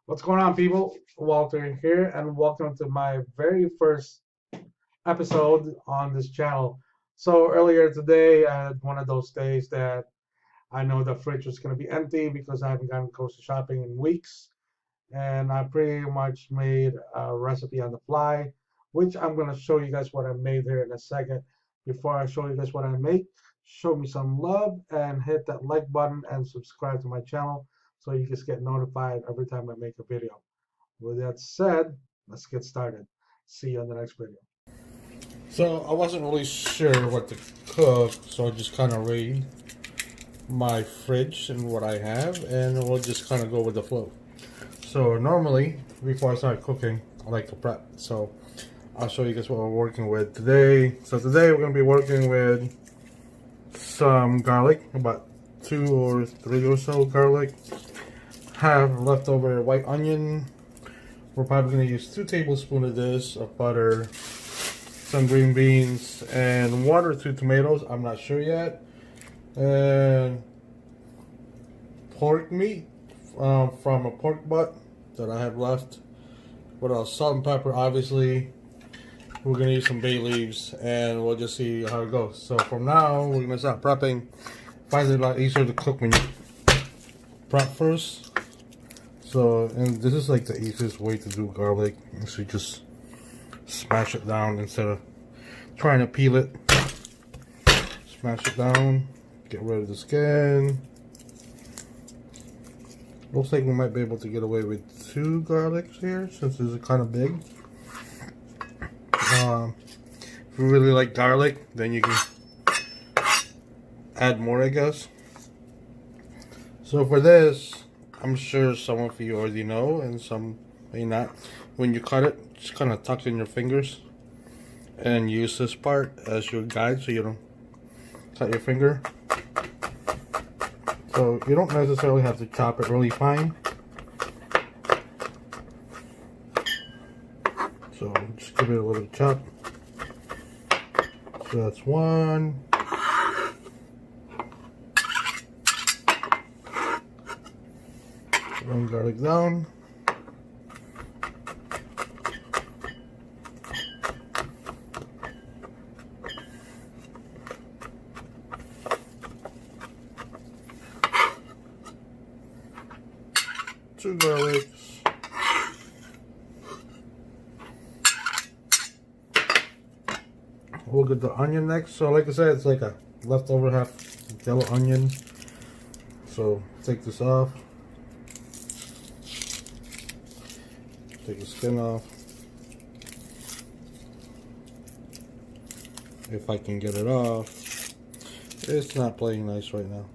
What's going on, people? Walter here, and welcome to my very first episode on this channel. So, earlier today, I had one of those days that I know the fridge was going to be empty because I haven't gotten grocery shopping in weeks. And I pretty much made a recipe on the fly, which I'm going to show you guys what I made here in a second. Before I show you guys what I make, show me some love and hit that like button and subscribe to my channel so you just get notified every time I make a video. With that said, let's get started. See you on the next video. So I wasn't really sure what to cook, so I just kind of read my fridge and what I have, and we'll just kind of go with the flow. So normally, before I start cooking, I like to prep. So I'll show you guys what we're working with today. So today we're going to be working with some garlic, about 2 or 3 or so garlic. Have leftover white onion. We're probably going to use 2 tablespoons of this, of butter, some green beans, and 1 or 2 tomatoes. I'm not sure yet. And pork meat from a pork butt that I have left. What else? Salt and pepper, obviously. We're gonna use some bay leaves, and we'll just see how it goes. So from now, we're gonna start prepping. Finds it a lot easier to cook when you prep first. So, and this is like the easiest way to do garlic. So you just smash it down instead of trying to peel it. Smash it down, get rid of the skin. Looks like we might be able to get away with 2 garlics here since this is kind of big. If you really like garlic, then you can add more, I guess. So for this, I'm sure some of you already know and some may not. When you cut it, just kind of tuck in your fingers and use this part as your guide so you don't cut your finger. So you don't necessarily have to chop it really fine. So just give it a little chop. So that's 1. One garlic down. Two garlics. We'll get the onion next. So like I said, it's like a leftover half yellow onion. So take this off. Take the skin off. If I can get it off. It's not playing nice right now.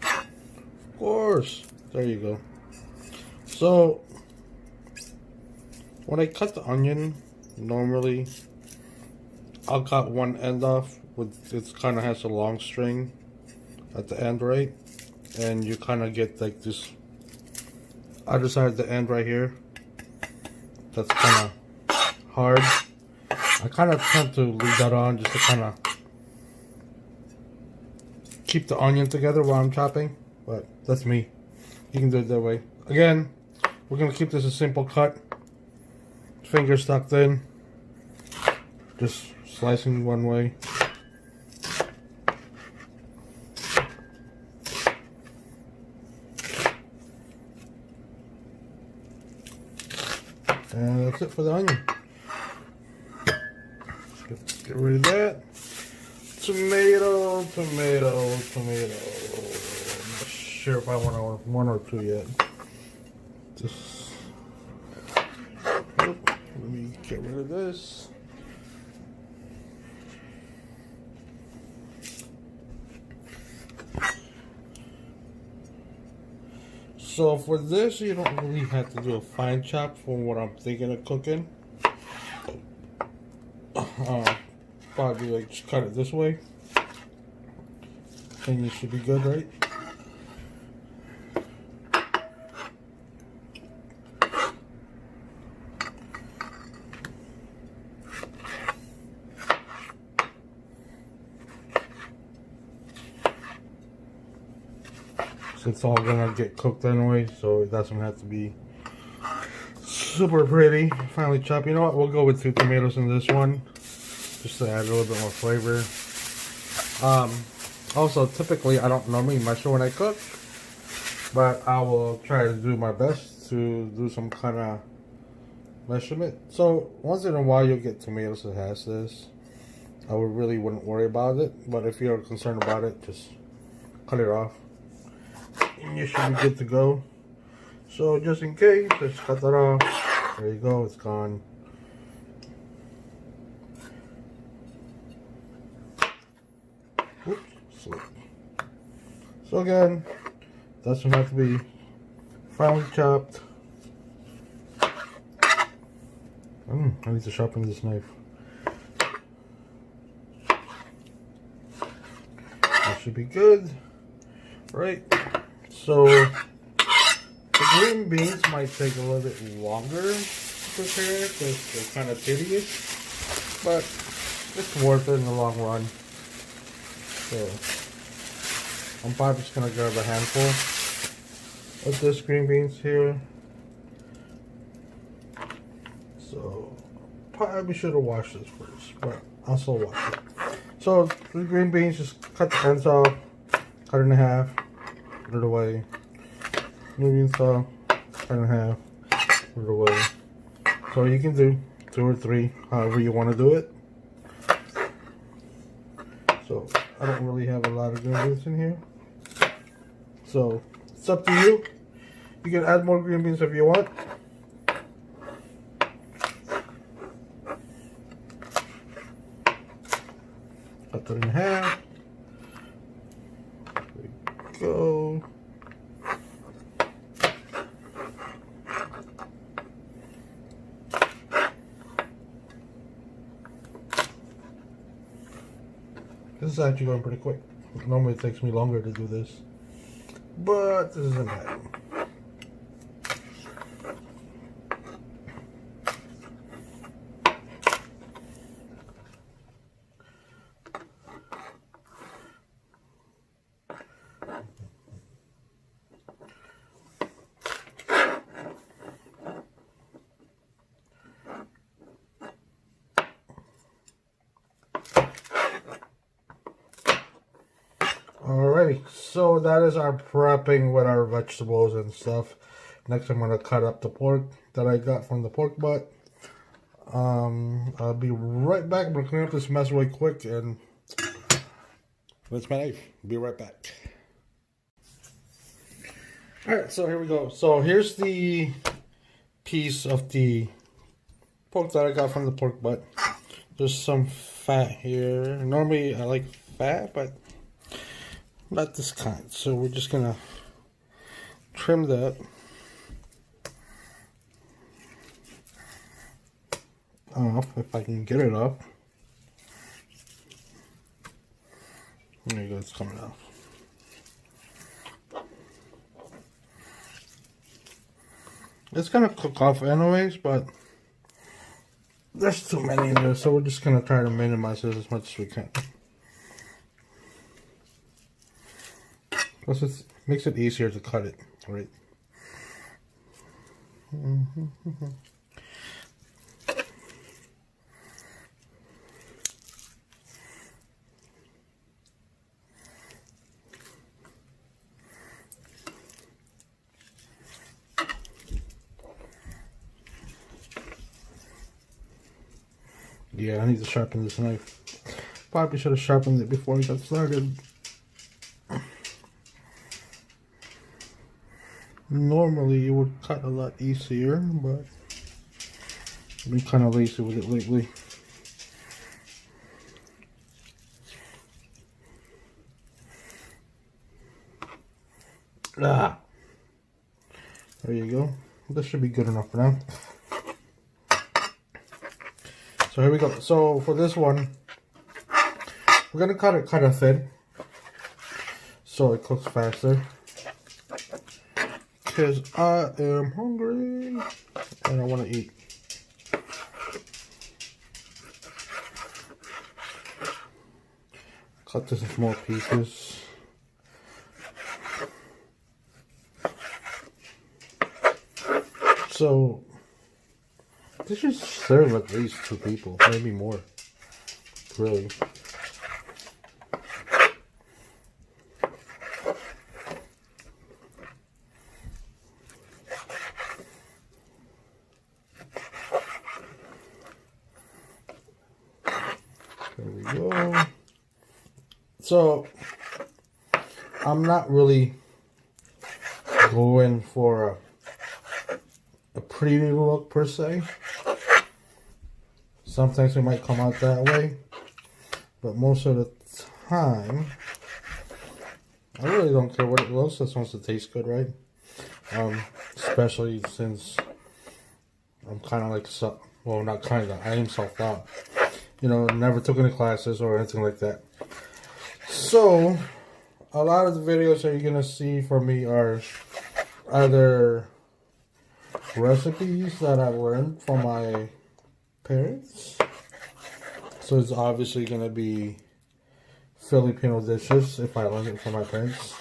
Of course. There you go. So when I cut the onion, normally I'll cut one end off with it kind of has a long string at the end, right? And you kind of get like this other side of the end right here. That's kind of hard. I kind of tend to leave that on just to kind of keep the onion together while I'm chopping, but that's me. You can do it that way. Again, we're gonna keep this a simple cut. Fingers tucked in. Just slicing one way. And that's it for the onion. Get rid of that. Tomato. I'm not sure if I want 1 or 2 yet. Just let me get rid of this. So for this, you don't really have to do a fine chop for what I'm thinking of cooking. Probably like just cut it this way, and you should be good, right? It's all gonna get cooked anyway, so it doesn't have to be super pretty. Finely chopped. You know what? We'll go with 2 tomatoes in this one, just to add a little bit more flavor. Also, typically I don't normally measure when I cook, but I will try to do my best to do some kind of measurement. So once in a while you'll get tomatoes that has this. I really wouldn't worry about it, but if you're concerned about it, just cut it off and you should be good to go. So just in case, just cut that off. There you go, it's gone. Oops, slip. So again, doesn't have to be finely chopped. I need to sharpen this knife. That should be good. Right. So the green beans might take a little bit longer to prepare because they're kind of tedious, but it's worth it in the long run. So I'm probably just gonna grab a handful of this green beans here. So probably should have washed this first, but I'll still wash it. So the green beans, just cut the ends off, cut it in half, put it away. Green beans off, cut it in half, put it away. So you can do 2 or 3, however you want to do it. So I don't really have a lot of green beans in here. So it's up to you. You can add more green beans if you want. Cut it in half. There we go. This is actually going pretty quick. Normally it takes me longer to do this, but this isn't bad. Alrighty, so that is our prepping with our vegetables and stuff. Next I'm going to cut up the pork that I got from the pork butt. I'll be right back. I'm going to clean up this mess really quick and that's my knife. Be right back. Alright, so here we go. So here's the piece of the pork that I got from the pork butt. There's some fat here. Normally I like fat, but not this kind. So we're just gonna trim that off if I can get it off. There you go, it's coming off. It's gonna cook off anyways, but there's too many in there, so we're just gonna try to minimize it as much as we can. Plus it makes it easier to cut it, right? Yeah, I need to sharpen this knife. Probably should have sharpened it before we got started. Normally you would cut a lot easier, but I've been kind of lazy with it lately. There you go. This should be good enough for now. So here we go. So for this one, we're gonna cut it kind of thin so it cooks faster. Because I am hungry and I want to eat. Cut this in small pieces. So this should serve at least 2 people, maybe more. Really. There we go. So I'm not really going for a pretty look per se. Sometimes it might come out that way, but most of the time I really don't care what it looks. Just wants to taste good, right? Especially since I'm kind of like, well, not kind of, I am self-taught. You know, never took any classes or anything like that. So a lot of the videos that you're gonna see from me are either recipes that I learned from my parents. So it's obviously gonna be Filipino dishes if I learned it from my parents,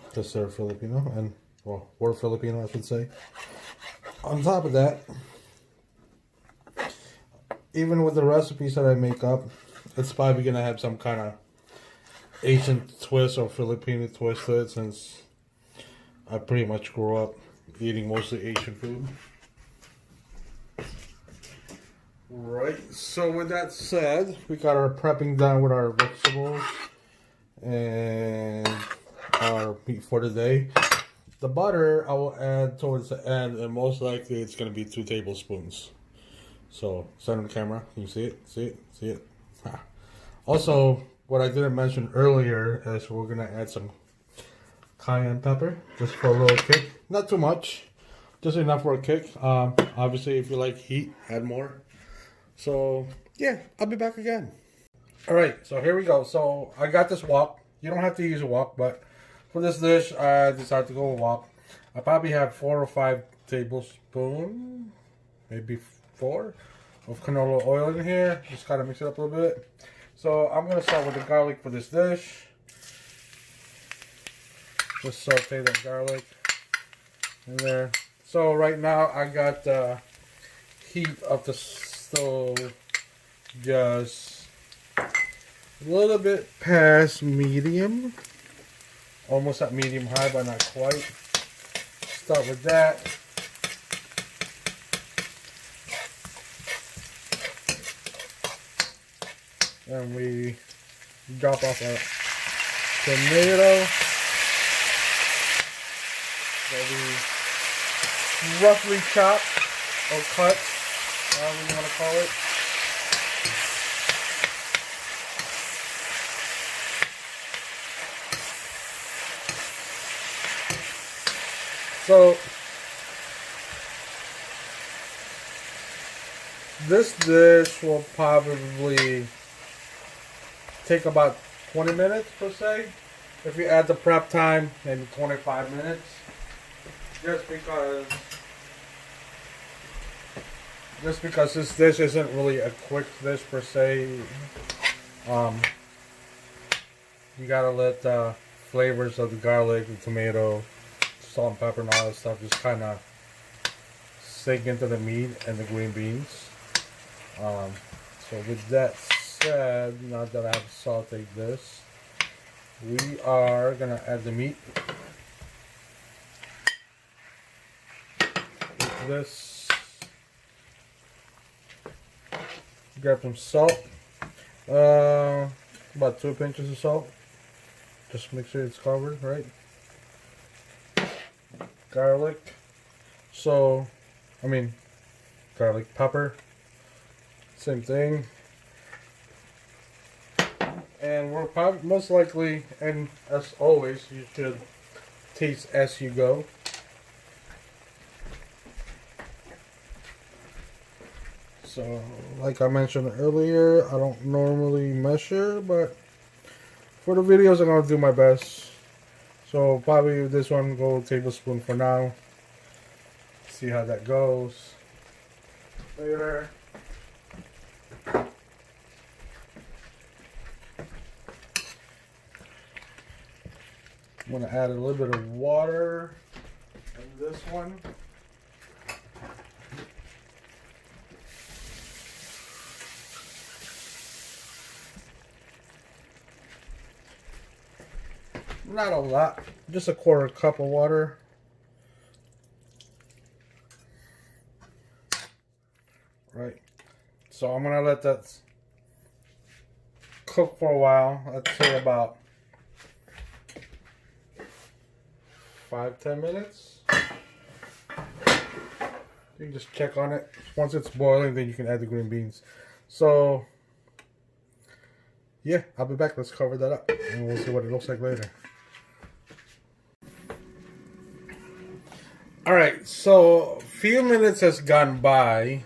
because they're Filipino, and well, we're Filipino, I should say. On top of that, even with the recipes that I make up, it's probably gonna have some kind of Asian twist or Filipino twist to it, since I pretty much grew up eating mostly Asian food. Right, so with that said, we got our prepping done with our vegetables and our meat for the day. The butter I will add towards the end, and most likely it's going to be 2 tablespoons. So, set on the camera. Can you see it? See it? See it? Ha. Also, what I didn't mention earlier is we're going to add some cayenne pepper, just for a little kick. Not too much, just enough for a kick. Obviously, if you like heat, add more. So, yeah, I'll be back again. Alright, so here we go. So, I got this wok. You don't have to use a wok, but for this dish, I decided to go with wok. I probably have 4 or 5 tablespoons, maybe 4, of canola oil in here. Just kind of mix it up a little bit. So, I'm going to start with the garlic for this dish. Just saute that garlic in there. So, right now, I got the heat of the stove just a little bit past medium, almost at medium high, but not quite. Start with that. And we drop off our tomato that we roughly chop or cut, however you want to call it. So this dish will probably take about 20 minutes per se. If you add the prep time, maybe 25 minutes. Just because this dish isn't really a quick dish per se. You gotta let the flavors of the garlic, the tomato, salt and pepper and all that stuff just kind of sink into the meat and the green beans. So with that said, now that I have sauteed this, we are gonna add the meat. With this, grab some salt, about 2 pinches of salt. Just make sure it's covered, right? Garlic, garlic pepper, same thing. And we're probably most likely, and as always, you should taste as you go. So, like I mentioned earlier, I don't normally measure, but for the videos, I'm gonna do my best. So probably this one go a tablespoon for now. See how that goes later. I'm gonna add a little bit of water in this one. Not a lot, just a quarter cup of water. Right. So I'm gonna let that cook for a while. I'd say about 5-10 minutes. You can just check on it. Once it's boiling, then you can add the green beans. So yeah, I'll be back. Let's cover that up and we'll see what it looks like later. Alright, so a few minutes has gone by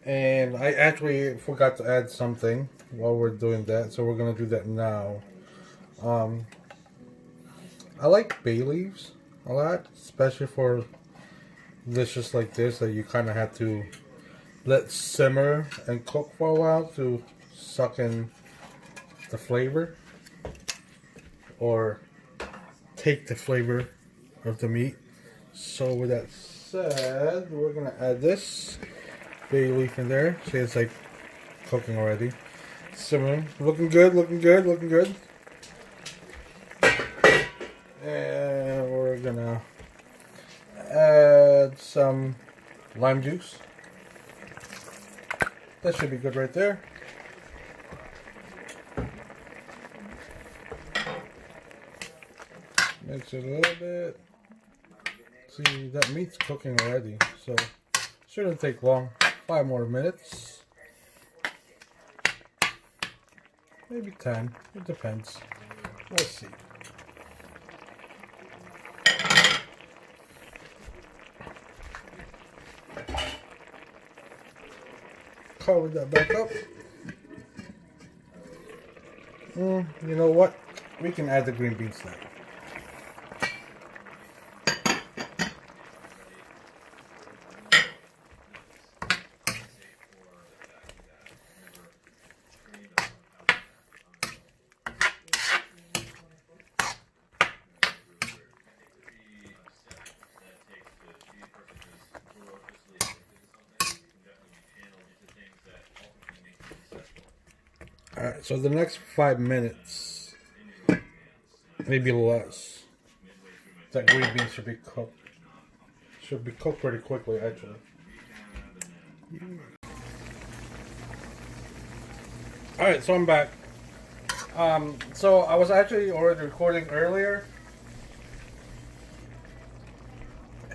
and I actually forgot to add something while we're doing that, so we're gonna do that now. I like bay leaves a lot, especially for dishes like this that you kind of have to let simmer and cook for a while to suck in the flavor or take the flavor of the meat. So with that said, we're gonna add this bay leaf in there. See, it's like cooking already. Simmering, looking good, looking good, looking good. And we're gonna add some lime juice. That should be good right there. Mix it a little bit. See, that meat's cooking already, so shouldn't take long. 5 more minutes. Maybe 10. It depends. We'll see. Cover that back up. You know what? We can add the green beans now. Alright, so the next 5 minutes, maybe less, that green beans should be cooked. Should be cooked pretty quickly, actually. Alright, so I'm back. So I was actually already recording earlier.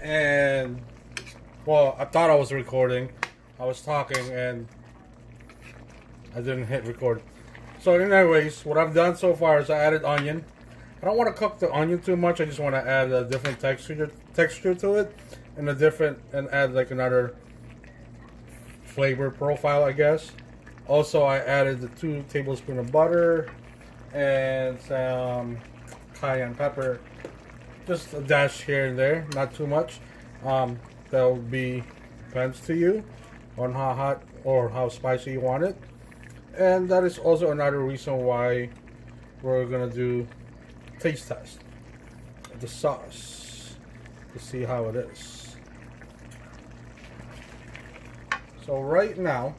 And, well, I thought I was recording. I was talking and I didn't hit record. So anyways, what I've done so far is I added onion. I don't want to cook the onion too much. I just want to add a different texture to it, and add like another flavor profile, I guess. Also, I added the 2 tablespoons of butter and some cayenne pepper, just a dash here and there, not too much. That will be depends to you on how hot or how spicy you want it. And that is also another reason why we're gonna do taste test of the sauce to see how it is. So right now,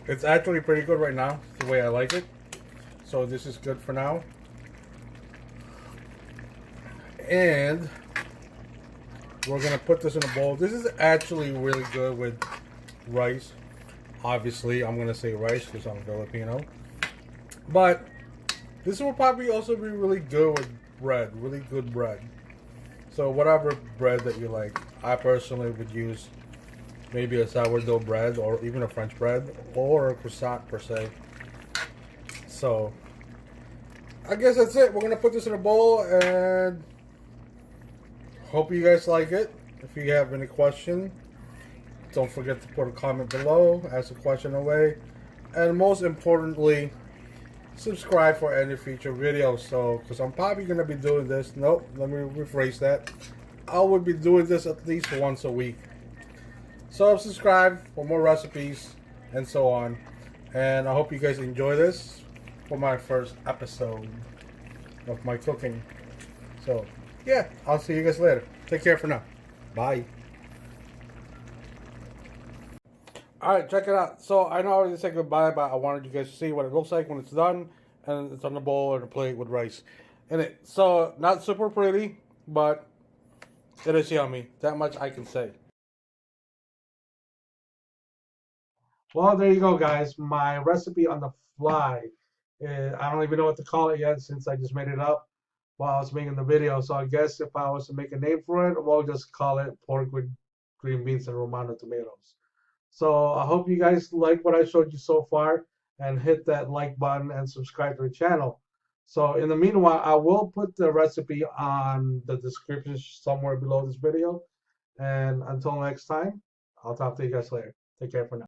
it's actually pretty good right now, the way I like it. So this is good for now. And we're gonna put this in a bowl. This is actually really good with rice. Obviously, I'm gonna say rice because I'm Filipino. But this will probably also be really good with bread, really good bread. So whatever bread that you like. I personally would use maybe a sourdough bread or even a French bread or a croissant per se. So I guess that's it. We're gonna put this in a bowl and hope you guys like it. If you have any question, don't forget to put a comment below, ask a question away, and most importantly, subscribe for any future videos. So, because I'm probably going to be doing this, nope, let me rephrase that. I will be doing this at least once a week. So, subscribe for more recipes and so on. And I hope you guys enjoy this for my first episode of my cooking. So, yeah, I'll see you guys later. Take care for now. Bye. Alright, check it out. So I know I already said goodbye, but I wanted you guys to see what it looks like when it's done. and it's on the bowl and a plate with rice in it. So not super pretty, but it is yummy. That much I can say. Well, there you go, guys. My recipe on the fly. I don't even know what to call it yet since I just made it up while I was making the video. So I guess if I was to make a name for it, we'll just call it pork with green beans and Romano tomatoes. So I hope you guys like what I showed you so far and hit that like button and subscribe to the channel. So in the meanwhile, I will put the recipe on the description somewhere below this video. And until next time, I'll talk to you guys later. Take care for now.